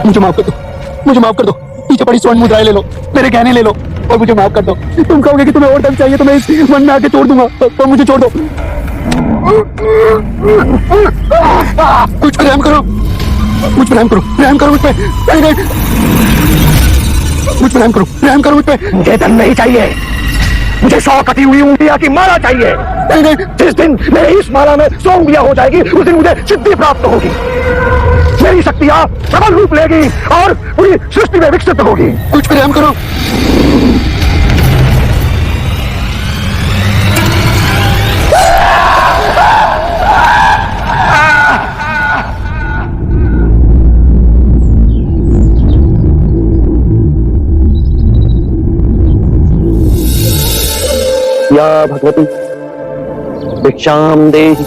मुझे माफ कर दो, मुझे माफ कर दो। पीछे पड़ी स्वर्ण मुद्राएं ले लो, मेरे गहने ले लो और मुझे माफ कर दो। तुम कहोगे कि तुम्हें और धन चाहिए तो मैं इस वन में आके तोड़ दूंगा, तो मुझे छोड़ दो। कुछ रहम करो, मुझ पर रहम करो, रहम करो मुझ पे, मुझ पर रहम करो, रहम करो मुझ पे। मुझे धन नहीं चाहिए, मुझे 100 कटी हुई उंगलियां की माला चाहिए। जिस दिन मेरी इस माला में 100 उंगलियां हो जाएगी उस दिन मुझे सिद्धि प्राप्त होगी, मेरी शक्तियां प्रबल रूप लेगी और पूरी सृष्टि में विकसित होगी। कुछ पर रहम करो। या भगवती भिक्षाम देहि।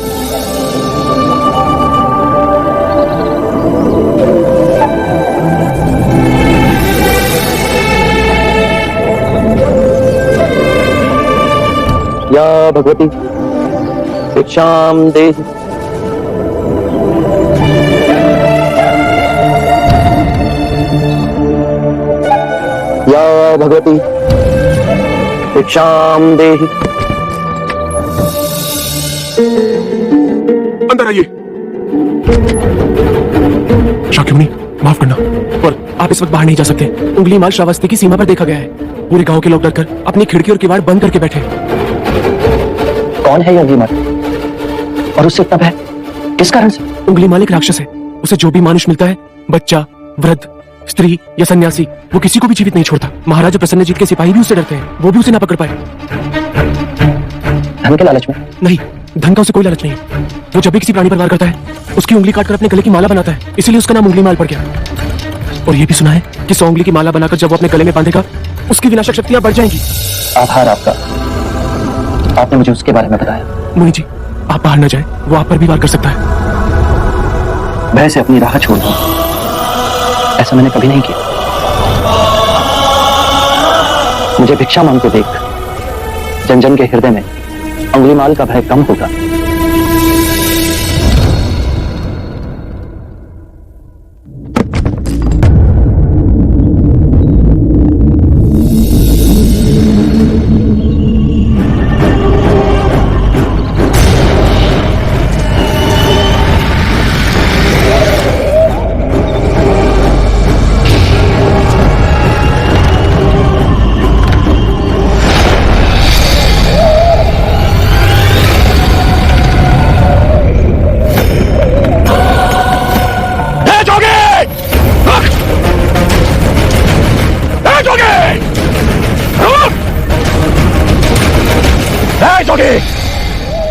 या भगवती भिक्षाम देहि। या भगवती भिक्षाम देहि। अंदर आइए। शाक्यमुनि माफ करना, पर आप इस वक्त बाहर नहीं जा सकते। उंगली माल श्रावस्ती की सीमा पर देखा गया है। पूरे गांव के लोग डरकर अपनी खिड़की और किवाड़ बंद करके बैठे। कौन है ये उंगली माल और उससे इतना भय किस कारण से? उंगली माल एक राक्षस है। उसे जो भी मानुष मिलता है, बच्चा, वृद्ध, स्त्री या सन्यासी, वो किसी को भी जीवित नहीं छोड़ता। महाराजा प्रसन्नजीत के सिपाही भी उससे डरते हैं, वो भी उसे ना पकड़ पाए। धन के लालच में? नहीं, धन का उसे कोई लालच नहीं है। वो जब भी किसी प्राणी पर वार करता है, उसकी उंगली काटकर अपने गले की माला बनाता है, इसीलिए उसका नाम उंगली माल पड़ गया। और ये भी सुना है कि 100 उंगली की माला बनाकर जब वो अपने गले में बांधेगा, उसकी विनाशक शक्तियां बढ़ जाएंगी। आभार आपका, आपने मुझे उसके बारे में बताया। मुनि जी, आप बाहर न जाएं, वो आप पर भी वार कर सकता है। भय से अपनी राह छोड़ दूं, ऐसा मैंने कभी नहीं किया। मुझे भिक्षा मांगते देख जन जन के हृदय में अंगुलीमाल का भय कम होगा।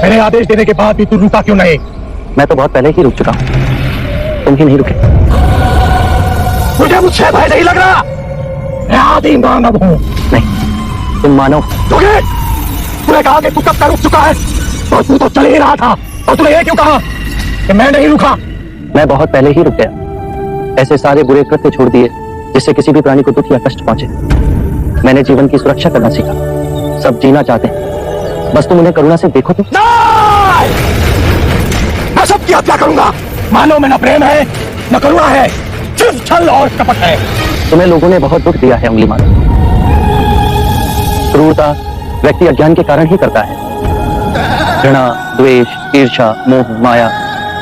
मेरे आदेश देने के बाद भी तू रुका क्यों नहीं? मैं तो बहुत पहले ही रुक चुका हूं, तुम ही नहीं रुके। मुझे मुझसे भय नहीं लग रहा, मैं आदि मानव हूं। नहीं, तुम मानव। तूने कहा कि तू कब तक रुक चुका है, तो तू तो चल ही रहा था, और तूने ये क्यों कहा कि मैं नहीं रुका? मैं बहुत पहले ही रुक गया। ऐसे सारे बुरे कृत्य छोड़ दिए जिससे किसी भी प्राणी को दुख या कष्ट पहुंचे। मैंने जीवन की सुरक्षा करना सीखा। सब जीना चाहते हैं, बस तुम उन्हें करुणा से देखो तो। मैं सबकी हत्या करूंगा। मानव में न प्रेम है न करुणा है, सिर्फ छल और कपट है। तुम्हें लोगों ने बहुत दुख दिया है उंगलीमाल। क्रूरता व्यक्ति अज्ञान के कारण ही करता है। घृणा, द्वेष, ईर्ष्या, मोह, माया,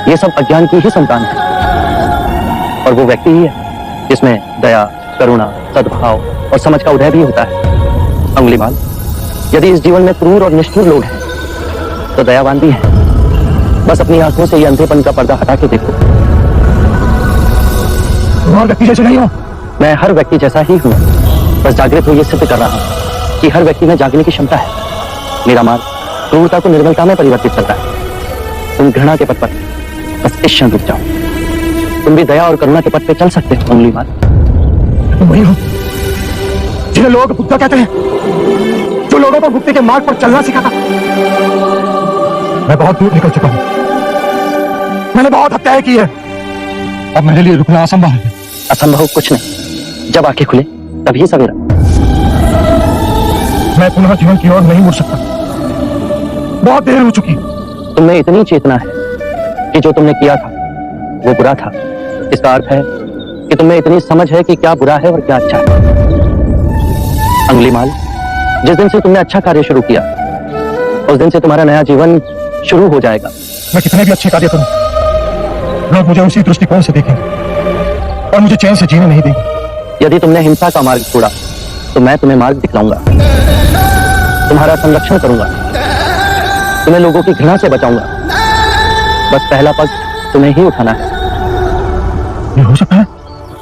ये सब अज्ञान की ही संतान है। और वो व्यक्ति ही है जिसमें दया, करुणा, सद्भाव और समझ का उदय भी होता है। उंगलीमाल, यदि इस जीवन में क्रूर और निष्ठुर लोग हैं, तो दयावान भी हैं। बस अपनी आंखों से ये अंधेपन का पर्दा हटा के देखो। तुम और व्यक्ति जैसे नहीं हो। मैं हर व्यक्ति जैसा ही हूँ, बस जागृत हो ये सिद्ध कर रहा हूँ कि हर व्यक्ति में जागने की क्षमता है। मेरा मार्ग क्रूरता को निर्मलता में परिवर्तित करता है। तुम घृणा के पथ पर बस इस क्षण रुक जाओ। तुम भी दया और करुणा के पथ पे चल सकते हो उंगलीमाल। तुम वही हो जिन्हें लोग बुद्धा कहते हैं, जो लोगों को मुक्ति के मार्ग पर चलना सिखाता। मैं बहुत दूर निकल चुका हूं, मैंने बहुत हत्याएं की है, अब मेरे लिए रुकना असंभव है। असंभव कुछ नहीं, जब आंखें खुले तभी सवेरा। मैं पुनः जीवन की ओर नहीं मुड़ सकता, बहुत देर हो चुकी। तुमने इतनी चेतना है कि जो तुमने किया था वो बुरा था। इसका अर्थ है कि तुम्हें इतनी समझ है कि क्या बुरा है और क्या अच्छा है। अंगुलीमाल, जिस दिन से तुमने अच्छा कार्य शुरू किया उस दिन से तुम्हारा नया जीवन शुरू हो जाएगा। मैं कितने भी अच्छे कार्य करूं, लोग मुझे उसी दृष्टिकोण से देखेंगे और मुझे चैन से जीने नहीं देंगे। यदि तुमने हिंसा का मार्ग छोड़ा तो मैं तुम्हें मार्ग दिखलाऊंगा, तुम्हारा संरक्षण करूंगा, तुम्हें लोगों की घृणा से बचाऊंगा। बस पहला पग तुम्हें ही उठाना है। ये हो सकता है?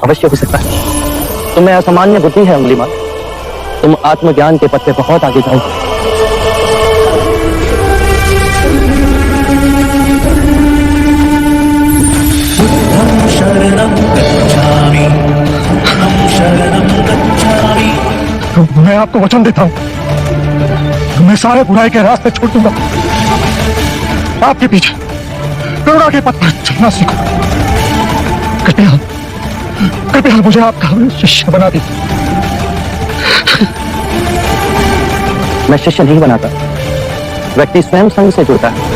अवश्य हो सकता है। तुम्हें असामान्य बुद्धि है अंगुलीमाल, तुम आत्मज्ञान के पथ पे बहुत आगे जाओगे। तो मैं आपको वचन देता हूं, तो मैं सारे बुराई के रास्ते छोड़ दूंगा, आपके पीछे करुणा के पथ पर चलना सीखूं। कृपया कृपया मुझे आपका शिष्य बना दीजिए। मैं शिष्य नहीं बनाता, व्यक्ति स्वयं संघ से जुड़ता है।